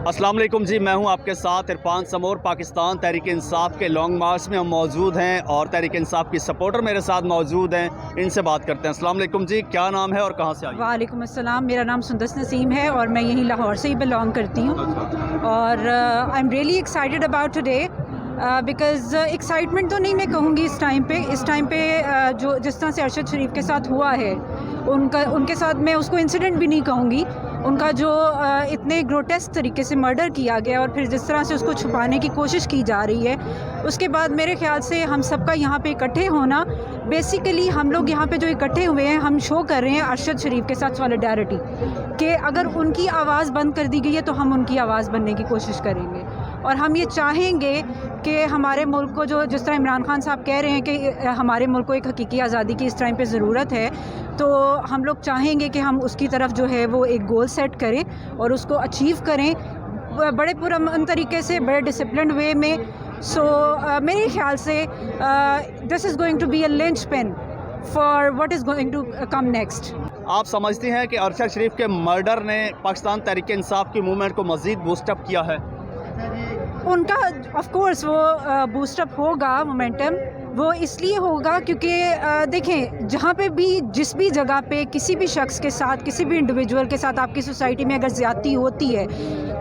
अस्सलाम वालेकुम जी, मैं हूं आपके साथ इरफान समोर। पाकिस्तान तहरीक इंसाफ के लॉन्ग मार्च में हम मौजूद हैं और तहरीक इंसाफ की सपोर्टर मेरे साथ मौजूद हैं, इनसे बात करते हैं। अस्सलाम वालेकुम जी, क्या नाम है और कहां से आई? वालेकुम अस्सलाम, मेरा नाम सुंदस नसीम है और मैं यहीं लाहौर से ही बिलोंग करती हूँ। और I am really excited about today because excitement तो नहीं मैं कहूँगी इस टाइम पे जो जिस तरह से अरशद शरीफ के साथ हुआ है उनके साथ मैं उसको इंसिडेंट भी नहीं कहूँगी। उनका जो इतने ग्रोटेस्क तरीके से मर्डर किया गया और फिर जिस तरह से उसको छुपाने की कोशिश की जा रही है, उसके बाद मेरे ख्याल से हम सबका यहाँ पे इकट्ठे होना, बेसिकली हम लोग यहाँ पे जो इकट्ठे हुए हैं हम शो कर रहे हैं अरशद शरीफ के साथ सॉलिडारिटी कि अगर उनकी आवाज़ बंद कर दी गई है तो हम उनकी आवाज़ बनने की कोशिश करेंगे। और हम ये चाहेंगे कि हमारे मुल्क को जो जिस तरह इमरान खान साहब कह रहे हैं कि हमारे मुल्क को एक हकीकी आज़ादी की इस टाइम पे ज़रूरत है, तो हम लोग चाहेंगे कि हम उसकी तरफ जो है वो एक गोल सेट करें और उसको अचीव करें बड़े पुरअमन तरीके से, बड़े डिसिप्लिन्ड वे में। सो मेरे ख्याल से this is going to be a linchpin for what is going to come next. आप समझती हैं कि अरशद शरीफ के मर्डर ने पाकिस्तान तहरीक इंसाफ की मूवमेंट को मज़ीद बूस्टअप किया है? उनका ऑफ कोर्स वो बूस्टअप होगा, मोमेंटम वो इसलिए होगा क्योंकि देखें, जहाँ पे भी जिस भी जगह पे किसी भी शख्स के साथ, किसी भी इंडिविजुअल के साथ आपकी सोसाइटी में अगर ज़्यादती होती है,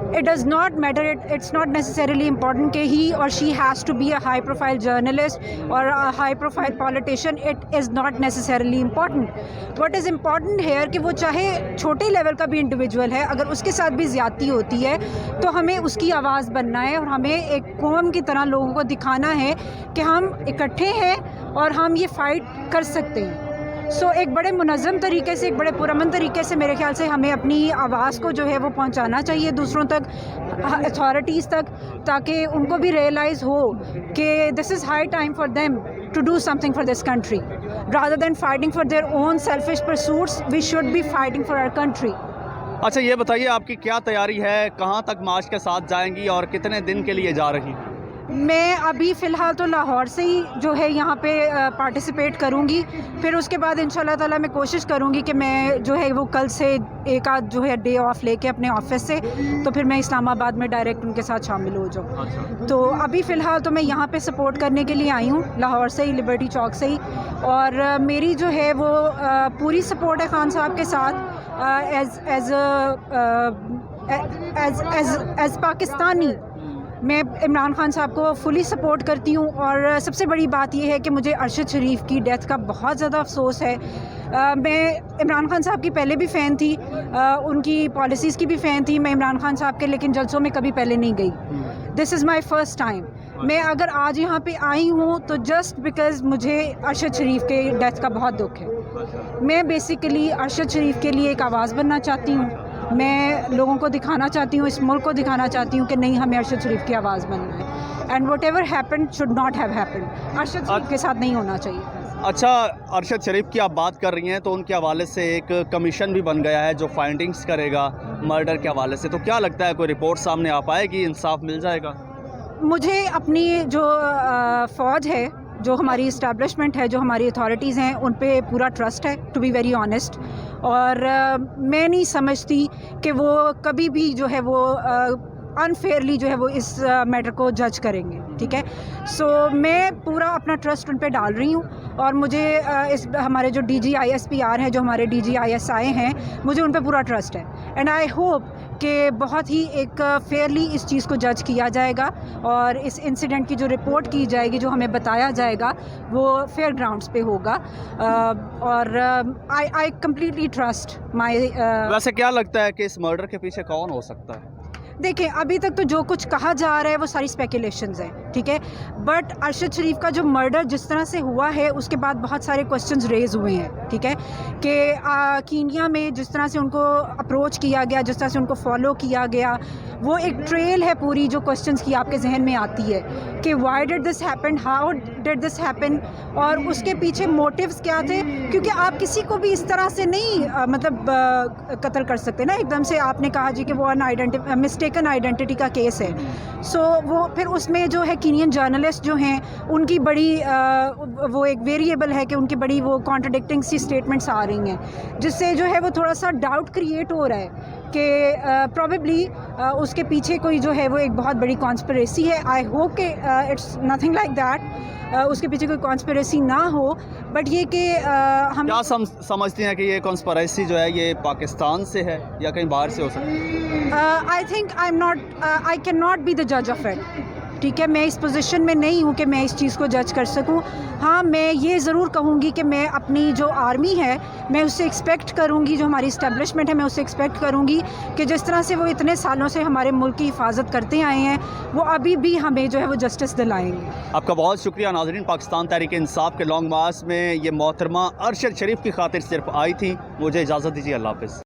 it does not matter, it's not necessarily important कि ही और she has to be a high profile journalist और a high profile politician. It is not necessarily important. What is important here कि वो चाहे छोटे लेवल का भी individual है, अगर उसके साथ भी ज़्यादती होती है तो हमें उसकी आवाज़ बनना है और हमें एक कौम की तरह लोगों को दिखाना है कि हम इकट्ठे हैं और हम ये फ़ाइट कर सकते हैं। सो एक बड़े मुनज़्ज़म तरीके से, एक बड़े पुरअमन तरीके से मेरे ख्याल से हमें अपनी आवाज़ को जो है वो पहुंचाना चाहिए दूसरों तक, अथॉरिटीज़ तक, ताकि उनको भी रियलाइज़ हो कि this is high time for them to do something for this country rather than fighting for their own selfish pursuits. We should be fighting for our country. अच्छा, ये बताइए आपकी क्या तैयारी है, कहाँ तक मार्च के साथ जाएंगी और कितने दिन के लिए जा रही हैं? मैं अभी फ़िलहाल तो लाहौर से ही जो है यहाँ पे पार्टिसिपेट करूँगी, फिर उसके बाद इंशाल्लाह ताला मैं कोशिश करूँगी कि मैं जो है वो कल से एक आध जो है डे ऑफ लेके अपने ऑफिस से तो फिर मैं इस्लामाबाद में डायरेक्ट उनके साथ शामिल हो जाऊँ। अच्छा। तो अभी फ़िलहाल तो मैं यहाँ पे सपोर्ट करने के लिए आई हूँ, लाहौर से ही, लिबर्टी चौक से ही। और मेरी जो है वो पूरी सपोर्ट है खान साहब के साथ एज़ पाकिस्तानी। मैं इमरान खान साहब को फुली सपोर्ट करती हूँ और सबसे बड़ी बात यह है कि मुझे अरशद शरीफ की डेथ का बहुत ज़्यादा अफसोस है। मैं इमरान खान साहब की पहले भी फ़ैन थी, उनकी पॉलिसीज़ की भी फ़ैन थी मैं इमरान खान साहब के, लेकिन जलसों में कभी पहले नहीं गई। This is my first time. मैं अगर आज यहाँ पे आई हूँ तो जस्ट बिकॉज़ मुझे अरशद शरीफ के डेथ का बहुत दुख है। मैं बेसिकली अरशद शरीफ के लिए एक आवाज़ बनना चाहती हूँ। मैं लोगों को दिखाना चाहती हूँ, इस मुल्क को दिखाना चाहती हूँ कि नहीं, हमें अरशद शरीफ की आवाज़ बनना है। And what ever happen should not have happen. Arshad Sharif के साथ नहीं होना चाहिए। अच्छा, अरशद शरीफ की आप बात कर रही हैं तो उनके हवाले से एक कमीशन भी बन गया है जो फाइंडिंग्स करेगा मर्डर के हवाले से, तो क्या लगता है कोई रिपोर्ट सामने आ पाएगी, इंसाफ मिल जाएगा? मुझे अपनी जो फ़ौज है, जो हमारी इस्टेब्लिशमेंट है, जो हमारी अथॉरिटीज़ हैं, उन पे पूरा ट्रस्ट है, टू बी वेरी ऑनेस्ट। और मैं नहीं समझती कि वो कभी भी जो है वो अनफेयरली जो है वो इस मैटर को जज करेंगे, ठीक है। सो मैं पूरा अपना ट्रस्ट उन पे डाल रही हूँ और मुझे इस हमारे जो DGISPR हैं, जो हमारे DGISI हैं, मुझे उन पे पूरा ट्रस्ट है। एंड आई होप कि बहुत ही एक फेयरली इस चीज़ को जज किया जाएगा और इस इंसिडेंट की जो रिपोर्ट की जाएगी, जो हमें बताया जाएगा, वो फेयर ग्राउंड्स पे होगा। और आई कम्प्लीटली ट्रस्ट माई। वैसे क्या लगता है कि इस मर्डर के पीछे कौन हो सकता है? देखें, अभी तक तो जो कुछ कहा जा रहा है वो सारी स्पेकुलेशंस हैं, ठीक है। बट अरशद शरीफ का जो मर्डर जिस तरह से हुआ है उसके बाद बहुत सारे क्वेश्चंस रेज हुए हैं, ठीक है, कि कीनिया में जिस तरह से उनको अप्रोच किया गया, जिस तरह से उनको फॉलो किया गया, वो एक ट्रेल है पूरी जो क्वेश्चंस की आपके जहन में आती है कि why did this happen, how did this happen, और उसके पीछे मोटिव्स क्या थे। क्योंकि आप किसी को भी इस तरह से नहीं कत्ल कर सकते ना एकदम से। आपने कहा जी कि वो मिस्टेकन आइडेंटिटी का केस है। सो वो फिर उसमें जो है कीनियन जर्नलिस्ट जो हैं उनकी बड़ी वो एक वेरिएबल है कि उनकी बड़ी वो कॉन्ट्रडिक्टिंग सी स्टेटमेंट्स आ रही हैं, जिससे जो है वो थोड़ा सा डाउट क्रिएट हो रहा है کہ پروبیبلی اس کے پیچھے کوئی جو ہے وہ ایک بہت بڑی کانسپریسی ہے. آئی ہوپ کہ اٹس نتھنگ لائک دیٹ, اس کے پیچھے کوئی کانسپریسی نہ ہو, بٹ یہ کہ ہم کیا سمجھتے ہیں کہ یہ کانسپریسی جو ہے یہ پاکستان سے ہے یا کہیں باہر سے ہو سکتی ہے؟ I think I can not be the جج آف اٹ. ٹھیک ہے, میں اس پوزیشن میں نہیں ہوں کہ میں اس چیز کو جج کر سکوں. ہاں, میں یہ ضرور کہوں گی کہ میں اپنی جو آرمی ہے میں اس سے ایکسپیکٹ کروں گی, جو ہماری اسٹیبلشمنٹ ہے میں اس سے ایکسپیکٹ کروں گی کہ جس طرح سے وہ اتنے سالوں سے ہمارے ملک کی حفاظت کرتے آئے ہیں وہ ابھی بھی ہمیں جو ہے وہ جسٹس دلائیں گے. آپ کا بہت شکریہ. ناظرین, پاکستان تحریک انصاف کے لانگ مارچ میں یہ محترمہ ارشد شریف کی خاطر صرف آئی تھی. مجھے اجازت دیجیے, اللہ حافظ.